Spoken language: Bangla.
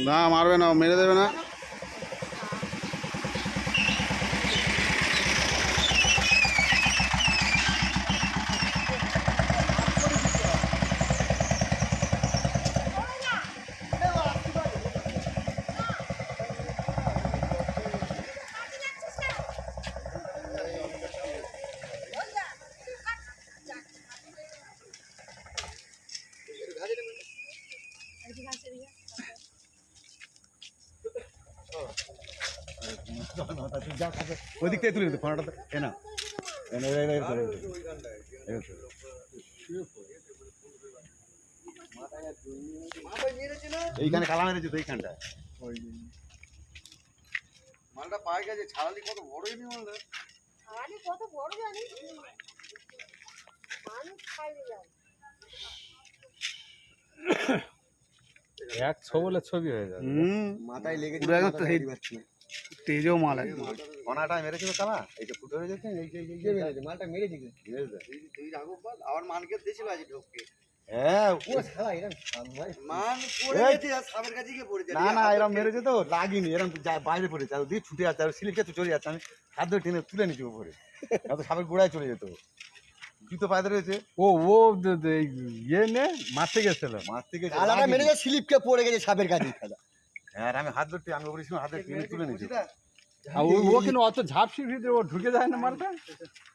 না মারবে না, মেরে দেবে না। ওই দিক থেকে তুলে দিতে ফোনটা এ না এইখানে কালা মেরেছে তো এইখানটা মালটা পায়ে গেছে, ছাড়ালি কত বড়ই নি মালটা। ছাড়ালি কত বড় জানিস? মানুষ খাইয়ে যায়। এক ছবলে ছবি হয়ে যাবে। মাথায় লেগেছে পুরো একদম তেজও মাল একদম। ফোনাটা মেরেছিল কালা এই যে ফুটো হয়ে যাচ্ছে এই মেরেছে মালটা মেরেছে তুই রাঘব বল, আবার মানকে দিয়েছিল আজ ঢোককে। হ্যাঁ ও শালা এরকম ভাই মান পড়ে গেছে আর সাপের কাছে গিয়ে পড়েছে। না না এরকম মেরেছে তো লাগেনি, এরকম বাইরে পড়েছে আর দিয়ে ছুটে যাচ্ছে আর সিলিপে তো চলে যাচ্ছে, আমি হাত ধরে টেনে তুলে নিচ্ছি উপরে, তো সাপের গোড়ায় চলে যেত। জুতো পায়ে রয়েছে ও ও ইয়ে নে মারতে গেছিল। মাছ থেকে কালাটা মেরেছে, স্লিপকে পড়ে গেছে সাপের কাছে খেলা। হ্যাঁ আর আমি হাত ধরতে, আমি ওপরে ছিলাম হাত ধরে টেনে তুলে নিচ্ছি। আর ও কিন্তু অত ঝাপসির ভিতরে ও ঢুকে যায় না মালটা।